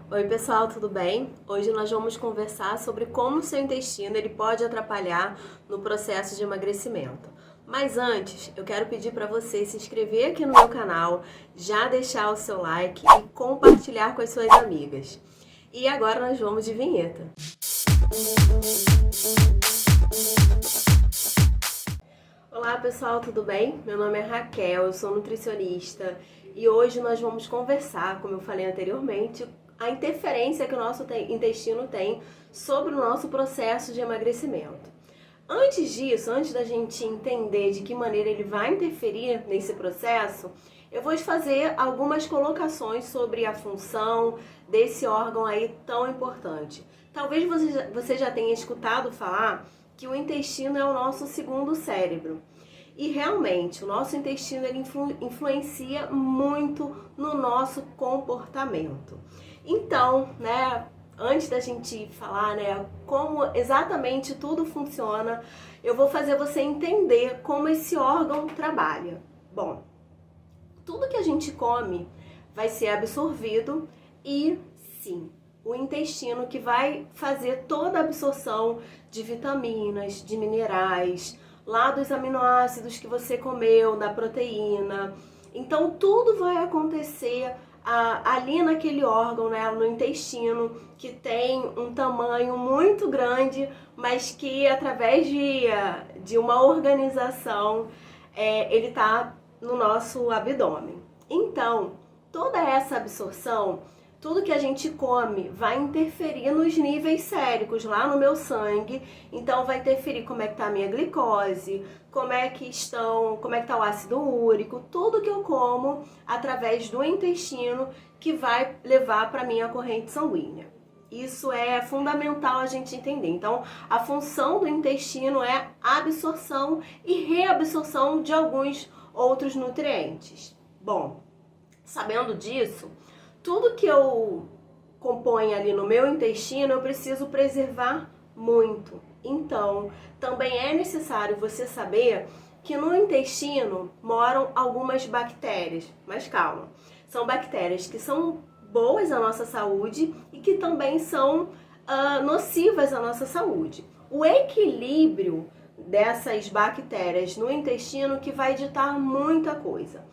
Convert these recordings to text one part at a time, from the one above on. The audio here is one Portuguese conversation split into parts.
Oi pessoal, tudo bem? Hoje nós vamos conversar sobre como o seu intestino ele pode atrapalhar no processo de emagrecimento. Mas antes, eu quero pedir para você se inscrever aqui no meu canal, já deixar o seu like e compartilhar com as suas amigas. E agora nós vamos de vinheta. Olá pessoal, tudo bem? Meu nome é Raquel, eu sou nutricionista e hoje nós vamos conversar, como eu falei anteriormente, a interferência que o nosso intestino tem sobre o nosso processo de emagrecimento. Antes disso, antes da gente entender de que maneira ele vai interferir nesse processo, eu vou fazer algumas colocações sobre a função desse órgão aí tão importante. Talvez você já tenha escutado falar que o intestino é o nosso segundo cérebro. E realmente, o nosso intestino ele influencia muito no nosso comportamento. Então, antes da gente falar, como exatamente tudo funciona, eu vou fazer você entender como esse órgão trabalha. Bom, tudo que a gente come vai ser absorvido e, sim, o intestino que vai fazer toda a absorção de vitaminas, de minerais, lá dos aminoácidos que você comeu, da proteína. Então, tudo vai acontecer ali naquele órgão, no intestino, que tem um tamanho muito grande, mas que através de uma organização, ele está no nosso abdômen. Então, toda essa absorção, tudo que a gente come vai interferir nos níveis séricos lá no meu sangue. Então vai interferir como é que tá a minha glicose, como é que tá o ácido úrico, tudo que eu como através do intestino que vai levar para minha corrente sanguínea. Isso é fundamental a gente entender. Então, a função do intestino é absorção e reabsorção de alguns outros nutrientes. Bom, sabendo disso, tudo que eu componho ali no meu intestino, eu preciso preservar muito. Então, também é necessário você saber que no intestino moram algumas bactérias. Mas calma, são bactérias que são boas à nossa saúde e que também são nocivas à nossa saúde. O equilíbrio dessas bactérias no intestino que vai ditar muita coisa.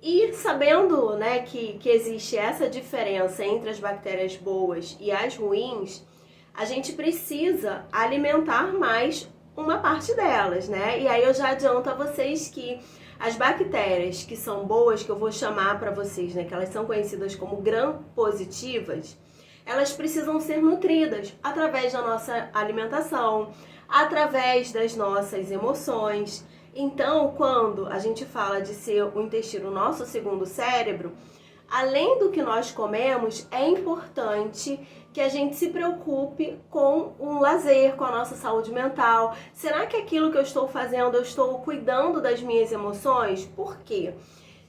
E sabendo que existe essa diferença entre as bactérias boas e as ruins, a gente precisa alimentar mais uma parte delas, E aí eu já adianto a vocês que as bactérias que são boas, que eu vou chamar para vocês, que elas são conhecidas como gram-positivas, elas precisam ser nutridas através da nossa alimentação, através das nossas emoções. Então, quando a gente fala de ser o intestino nosso segundo cérebro, além do que nós comemos, é importante que a gente se preocupe com um lazer, com a nossa saúde mental. Será que aquilo que eu estou fazendo, eu estou cuidando das minhas emoções? Por quê?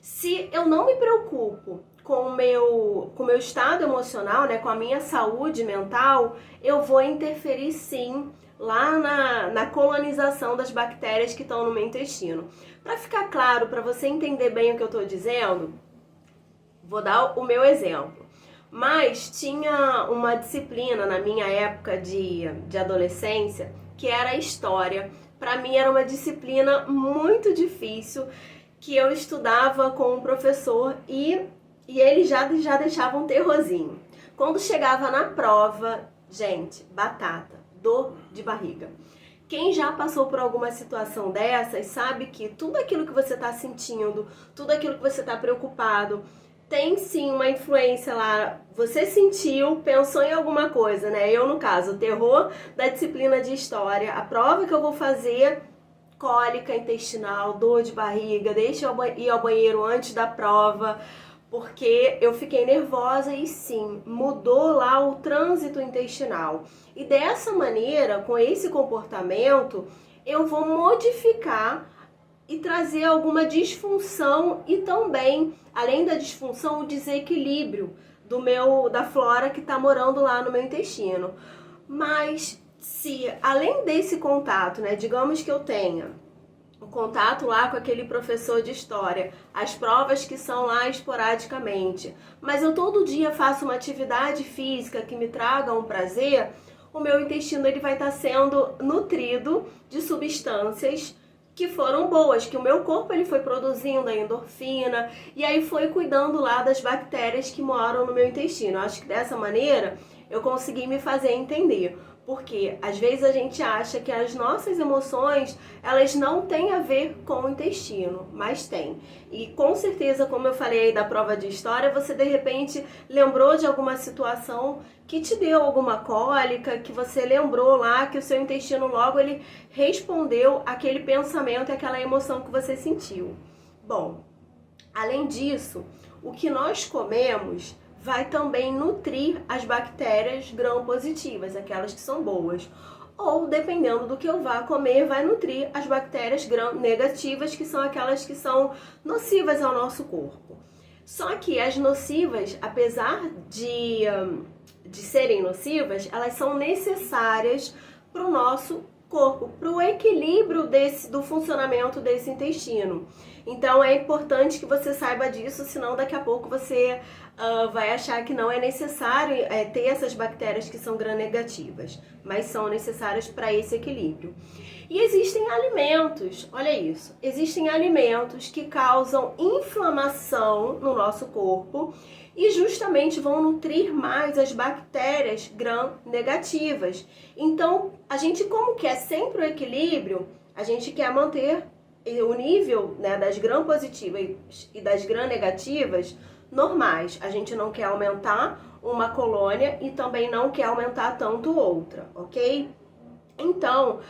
Se eu não me preocupo com o meu estado emocional, com a minha saúde mental, eu vou interferir sim lá na colonização das bactérias que estão no meu intestino. Para ficar claro, para você entender bem o que eu estou dizendo, vou dar o meu exemplo. Mas tinha uma disciplina na minha época de adolescência que era história. Para mim era uma disciplina muito difícil, que eu estudava com um professor e ele já deixava um terrorzinho. Quando chegava na prova, gente, batata, dor de barriga. Quem já passou por alguma situação dessas sabe que tudo aquilo que você está sentindo, tudo aquilo que você está preocupado, tem sim uma influência lá. Você sentiu, pensou em alguma coisa, Eu, no caso, o terror da disciplina de história, a prova que eu vou fazer, cólica intestinal, dor de barriga, deixa eu ir ao banheiro antes da prova, porque eu fiquei nervosa e sim, mudou lá o trânsito intestinal. E dessa maneira, com esse comportamento, eu vou modificar e trazer alguma disfunção e também, além da disfunção, o desequilíbrio da flora que está morando lá no meu intestino. Mas se, além desse contato, digamos que eu tenha o contato lá com aquele professor de história, as provas que são lá esporadicamente, mas eu todo dia faço uma atividade física que me traga um prazer, o meu intestino ele vai estar sendo nutrido de substâncias que foram boas, que o meu corpo ele foi produzindo a endorfina e aí foi cuidando lá das bactérias que moram no meu intestino. Eu acho que dessa maneira eu consegui me fazer entender. Porque às vezes a gente acha que as nossas emoções, elas não têm a ver com o intestino, mas tem. E com certeza, como eu falei aí da prova de história, você de repente lembrou de alguma situação que te deu alguma cólica, que você lembrou lá que o seu intestino logo ele respondeu aquele pensamento e aquela emoção que você sentiu. Bom, além disso, o que nós comemos vai também nutrir as bactérias gram-positivas, aquelas que são boas. Ou, dependendo do que eu vá comer, vai nutrir as bactérias gram-negativas, que são aquelas que são nocivas ao nosso corpo. Só que as nocivas, apesar de serem nocivas, elas são necessárias para o nosso corpo, para o equilíbrio do funcionamento desse intestino. Então é importante que você saiba disso, senão daqui a pouco você vai achar que não é necessário ter essas bactérias que são gram-negativas, mas são necessárias para esse equilíbrio. E existem alimentos, olha isso, existem alimentos que causam inflamação no nosso corpo e justamente vão nutrir mais as bactérias gram-negativas. Então, a gente, como quer sempre o equilíbrio, a gente quer manter o nível, né, das gram-positivas e das gram-negativas normais. A gente não quer aumentar uma colônia e também não quer aumentar tanto outra, ok? Então,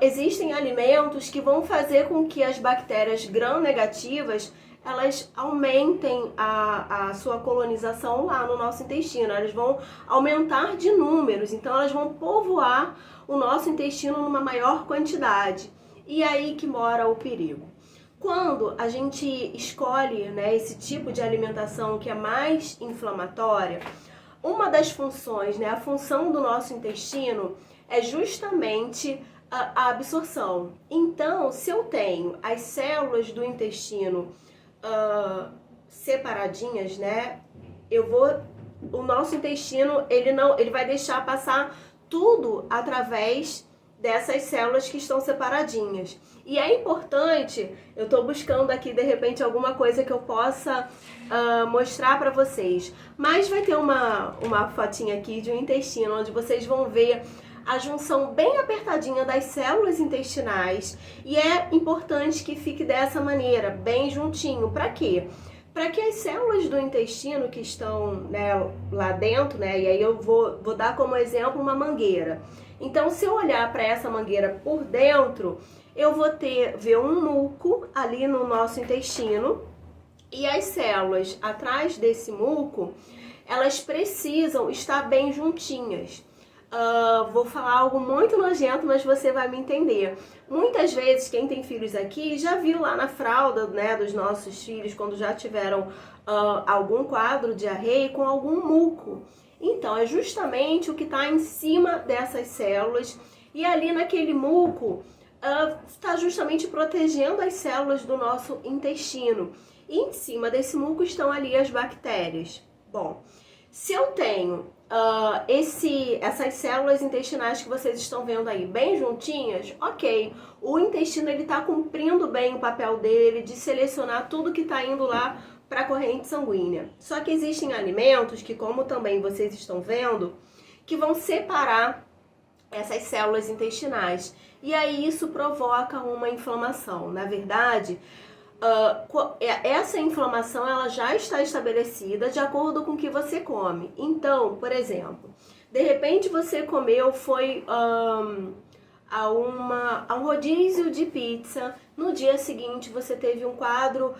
existem alimentos que vão fazer com que as bactérias gram-negativas elas aumentem a sua colonização lá no nosso intestino, elas vão aumentar de números, então elas vão povoar o nosso intestino numa maior quantidade. E aí que mora o perigo. Quando a gente escolhe, né, esse tipo de alimentação que é mais inflamatória, uma das funções, né, a função do nosso intestino é justamente a absorção. Então, se eu tenho as células do intestino separadinhas, né, o nosso intestino ele vai deixar passar tudo através dessas células que estão separadinhas. E é importante, eu estou buscando aqui de repente alguma coisa que eu possa mostrar para vocês, mas vai ter uma fotinha aqui de um intestino, onde vocês vão ver a junção bem apertadinha das células intestinais, e é importante que fique dessa maneira, bem juntinho. Para quê? Para que as células do intestino que estão, né, lá dentro, né, e aí eu vou dar como exemplo uma mangueira. Então, se eu olhar para essa mangueira por dentro, eu vou ver um muco ali no nosso intestino, e as células atrás desse muco, elas precisam estar bem juntinhas. Vou falar algo muito nojento, mas você vai me entender. Muitas vezes, quem tem filhos aqui já viu lá na fralda, né, dos nossos filhos, quando já tiveram algum quadro de diarreia com algum muco. Então, é justamente o que está em cima dessas células, e ali naquele muco está justamente protegendo as células do nosso intestino. E em cima desse muco estão ali as bactérias. Bom, se eu tenho essas células intestinais que vocês estão vendo aí bem juntinhas, ok, o intestino ele está cumprindo bem o papel dele de selecionar tudo que está indo lá para a corrente sanguínea. Só que existem alimentos que, como também vocês estão vendo, que vão separar essas células intestinais. E aí isso provoca uma inflamação. Na verdade, essa inflamação ela já está estabelecida de acordo com o que você come. Então, por exemplo, de repente você comeu, foi a um rodízio de pizza, no dia seguinte você teve um quadro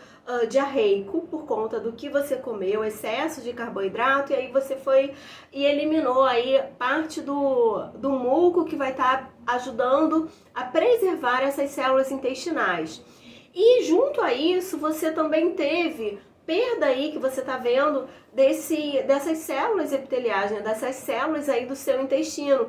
diarreico por conta do que você comeu, excesso de carboidrato, e aí você foi e eliminou aí parte do muco que vai estar ajudando a preservar essas células intestinais. E junto a isso, você também teve perda aí, que você está vendo, dessas células epiteliais, né? Dessas células aí do seu intestino,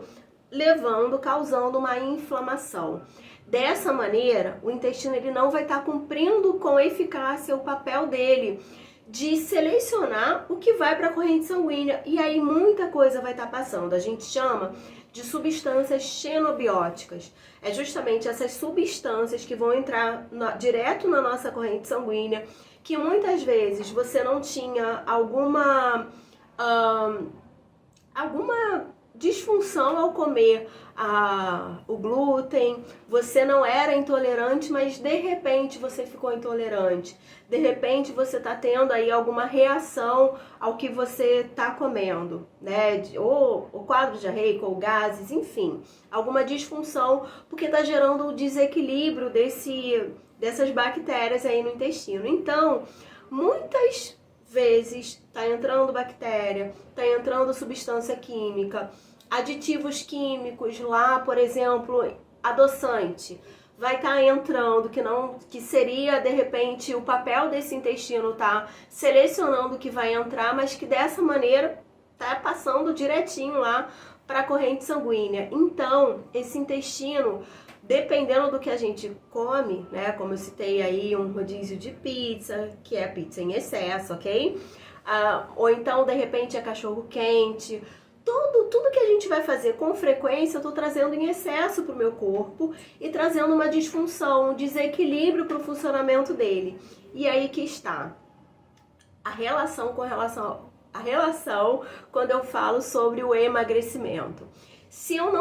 causando uma inflamação. Dessa maneira, o intestino ele não vai estar cumprindo com eficácia o papel dele de selecionar o que vai para a corrente sanguínea, e aí muita coisa vai estar passando. A gente chama de substâncias xenobióticas. É justamente essas substâncias que vão entrar direto na nossa corrente sanguínea, que muitas vezes você não tinha alguma disfunção ao comer o glúten, você não era intolerante, mas de repente você ficou intolerante. De repente você está tendo aí alguma reação ao que você está comendo, né? Ou o quadro diarreico, ou gases, enfim, alguma disfunção, porque está gerando o desequilíbrio dessas bactérias aí no intestino. Então, muitas vezes está entrando bactéria, está entrando substância química, aditivos químicos lá, por exemplo, adoçante, vai estar entrando, que seria de repente o papel desse intestino tá selecionando o que vai entrar, mas que dessa maneira tá passando direitinho lá para a corrente sanguínea. Então, esse intestino, dependendo do que a gente come, né, como eu citei aí, um rodízio de pizza, que é pizza em excesso, ok? Ou então, de repente, é cachorro quente. Tudo que a gente vai fazer com frequência, eu tô trazendo em excesso pro meu corpo e trazendo uma disfunção, um desequilíbrio pro funcionamento dele. E aí que está a relação quando eu falo sobre o emagrecimento. Se o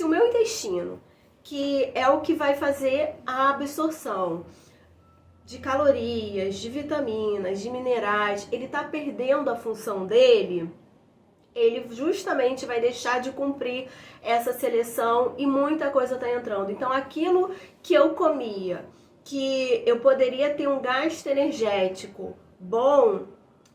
meu intestino, que é o que vai fazer a absorção de calorias, de vitaminas, de minerais, ele tá perdendo a função dele, ele justamente vai deixar de cumprir essa seleção e muita coisa tá entrando. Então, aquilo que eu comia, que eu poderia ter um gasto energético bom,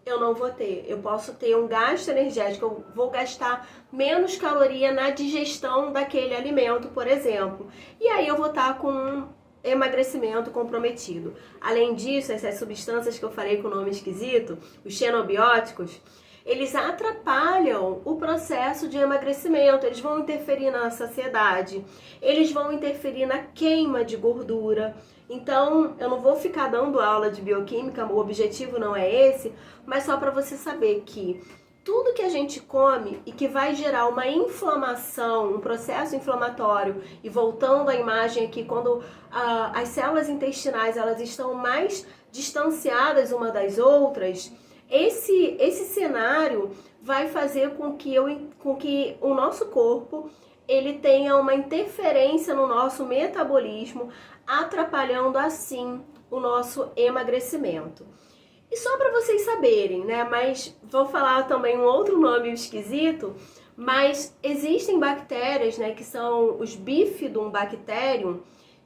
eu não vou ter. Eu posso ter um gasto energético, eu vou gastar menos caloria na digestão daquele alimento, por exemplo. E aí eu vou estar com um emagrecimento comprometido. Além disso, essas substâncias que eu falei com o nome esquisito, os xenobióticos, eles atrapalham o processo de emagrecimento, eles vão interferir na saciedade, eles vão interferir na queima de gordura. Então, eu não vou ficar dando aula de bioquímica, o objetivo não é esse, mas só para você saber que tudo que a gente come e que vai gerar uma inflamação, um processo inflamatório, e voltando à imagem aqui, quando as células intestinais elas estão mais distanciadas uma das outras, esse cenário vai fazer com que o nosso corpo ele tenha uma interferência no nosso metabolismo, atrapalhando assim o nosso emagrecimento. E só para vocês saberem, né, mas vou falar também um outro nome esquisito, mas existem bactérias, né, que são os Bifidobacterium,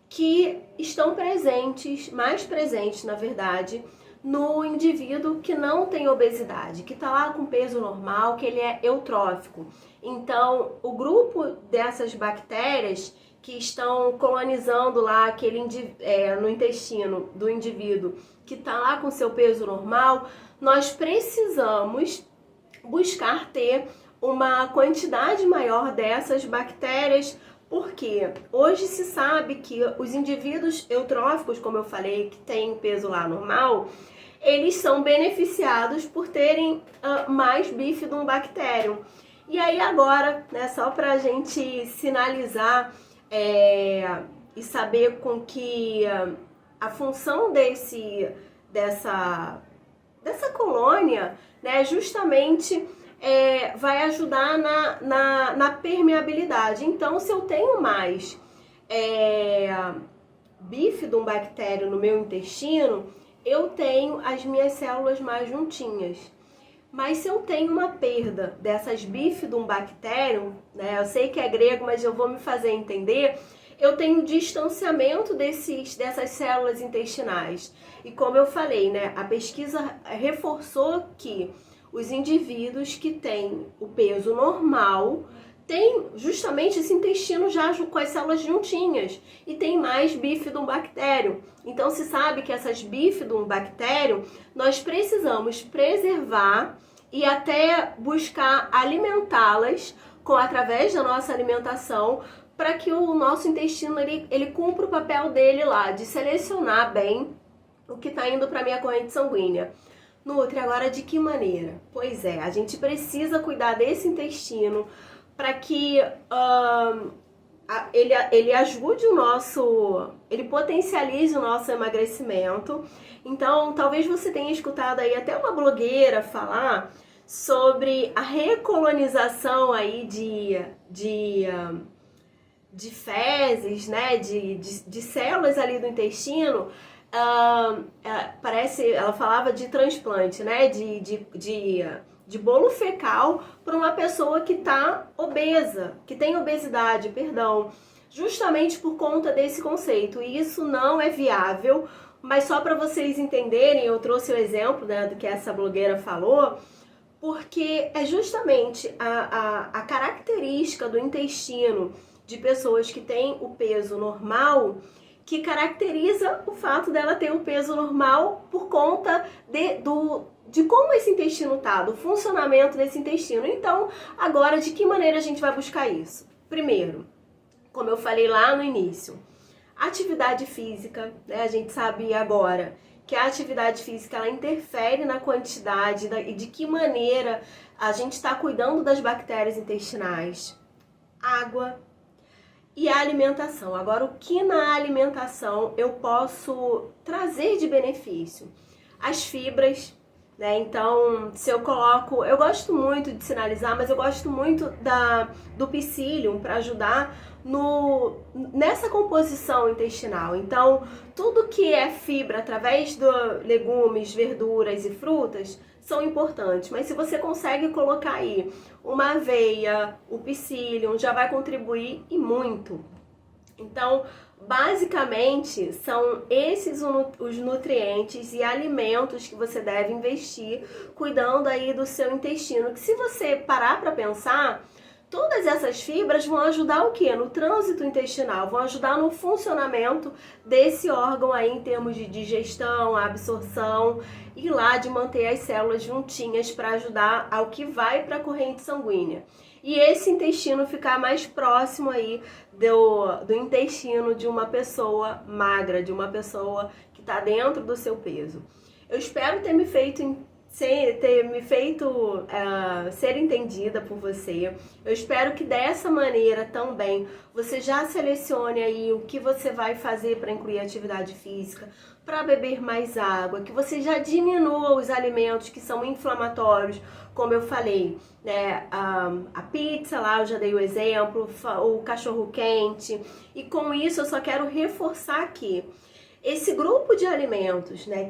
que estão mais presentes, na verdade, no indivíduo que não tem obesidade, que está lá com peso normal, que ele é eutrófico. Então, o grupo dessas bactérias que estão colonizando lá no intestino do indivíduo que está lá com seu peso normal, nós precisamos buscar ter uma quantidade maior dessas bactérias, porque hoje se sabe que os indivíduos eutróficos, como eu falei, que têm peso lá normal, eles são beneficiados por terem mais Bifidobacterium. E aí agora, né, só para a gente sinalizar e saber com que a função dessa colônia, né, justamente vai ajudar na permeabilidade. Então, se eu tenho mais Bifidobacterium no meu intestino, eu tenho as minhas células mais juntinhas. Mas se eu tenho uma perda dessas Bifidobacterium, né, eu sei que é grego, mas eu vou me fazer entender, eu tenho distanciamento dessas células intestinais. E como eu falei, né, a pesquisa reforçou que os indivíduos que têm o peso normal têm justamente esse intestino já com as células juntinhas e tem mais Bifidobacterium. Então se sabe que essas Bifidobacterium nós precisamos preservar e até buscar alimentá-las através da nossa alimentação para que o nosso intestino ele cumpra o papel dele lá, de selecionar bem o que está indo para a minha corrente sanguínea. Nutri, agora de que maneira? Pois é, a gente precisa cuidar desse intestino para que ele ajude ele potencialize o nosso emagrecimento. Então, talvez você tenha escutado aí até uma blogueira falar sobre a recolonização aí de fezes, né, de células ali do intestino. Ela falava de transplante, né, de bolo fecal para uma pessoa que está obesa, que tem obesidade, perdão, justamente por conta desse conceito. E isso não é viável, mas só para vocês entenderem, eu trouxe o exemplo, né, do que essa blogueira falou, porque é justamente a característica do intestino de pessoas que têm o peso normal que caracteriza o fato dela ter o peso normal por conta de como esse intestino tá, do funcionamento desse intestino. Então, agora, de que maneira a gente vai buscar isso? Primeiro, como eu falei lá no início, atividade física, né? A gente sabe agora que a atividade física ela interfere na quantidade e de que maneira a gente está cuidando das bactérias intestinais. Água e a alimentação. Agora, o que na alimentação eu posso trazer de benefício? As fibras, né? Então, se eu coloco... Eu gosto muito de sinalizar, mas eu gosto muito do psyllium para ajudar nessa composição intestinal. Então, tudo que é fibra através de legumes, verduras e frutas são importantes, mas se você consegue colocar aí uma aveia, o psyllium, já vai contribuir e muito. Então, basicamente, são esses os nutrientes e alimentos que você deve investir cuidando aí do seu intestino, que se você parar para pensar, todas essas fibras vão ajudar o quê? No trânsito intestinal, vão ajudar no funcionamento desse órgão aí em termos de digestão, absorção e lá de manter as células juntinhas para ajudar ao que vai para a corrente sanguínea. E esse intestino ficar mais próximo aí do intestino de uma pessoa magra, de uma pessoa que está dentro do seu peso. Eu espero ter me feito ser entendida por você. Eu espero que dessa maneira também você já selecione aí o que você vai fazer para incluir atividade física, para beber mais água, que você já diminua os alimentos que são inflamatórios, como eu falei, né? A pizza lá, eu já dei o exemplo, o cachorro quente, e com isso eu só quero reforçar aqui. Esse grupo de alimentos, né,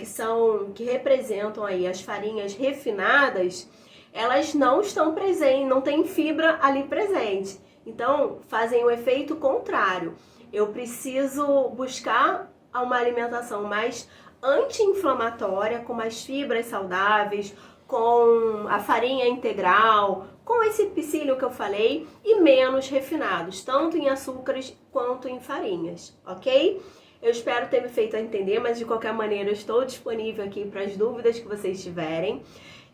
que representam aí as farinhas refinadas, elas não estão presentes, não tem fibra ali presente. Então, fazem o efeito contrário. Eu preciso buscar uma alimentação mais anti-inflamatória, com mais fibras saudáveis, com a farinha integral, com esse psyllium que eu falei, e menos refinados, tanto em açúcares quanto em farinhas, ok? Eu espero ter me feito entender, mas de qualquer maneira eu estou disponível aqui para as dúvidas que vocês tiverem.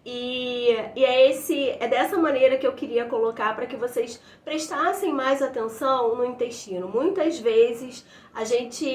E é dessa maneira que eu queria colocar para que vocês prestassem mais atenção no intestino. Muitas vezes a gente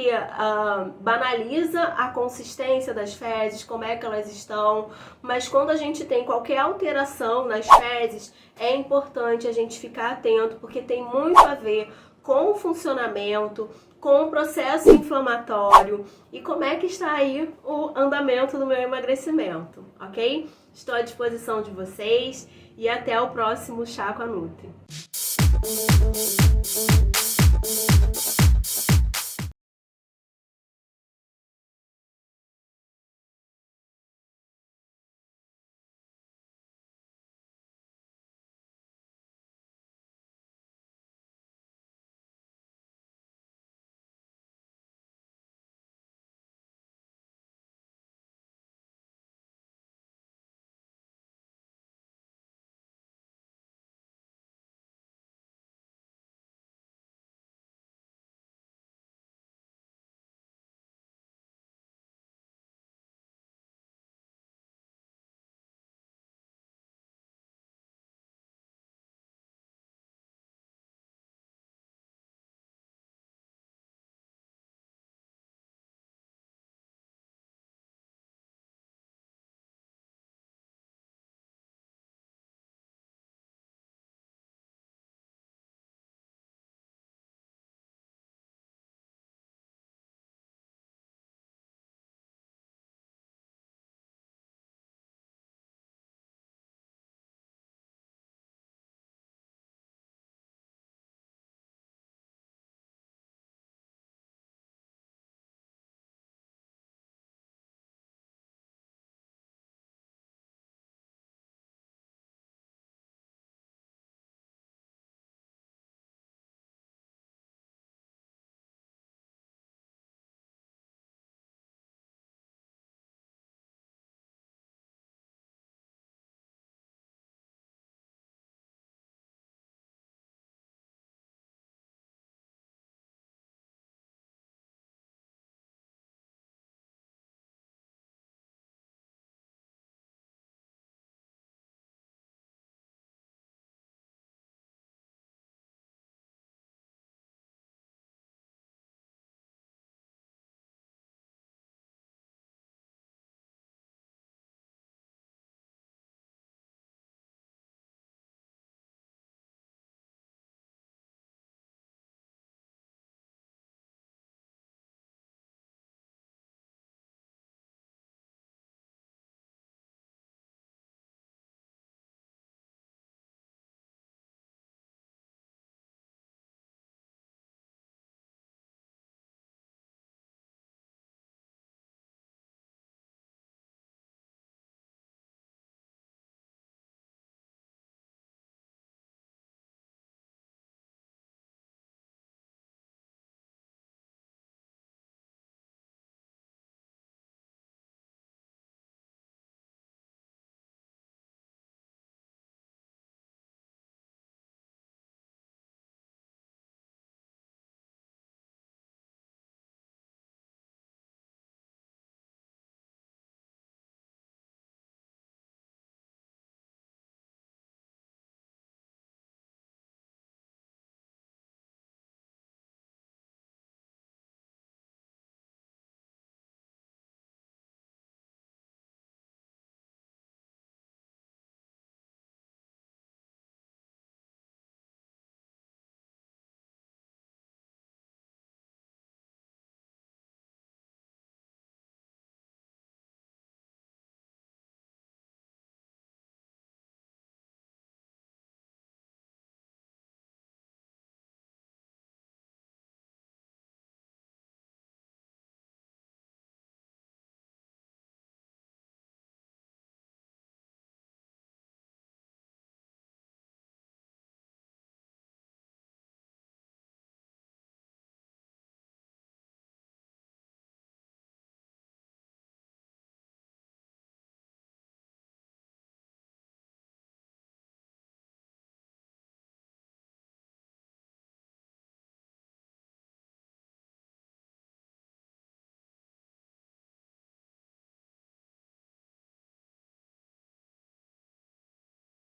banaliza a consistência das fezes, como é que elas estão, mas quando a gente tem qualquer alteração nas fezes, é importante a gente ficar atento, porque tem muito a ver com o funcionamento, com o processo inflamatório e como é que está aí o andamento do meu emagrecimento, ok? Estou à disposição de vocês e até o próximo Chá com a Nutri.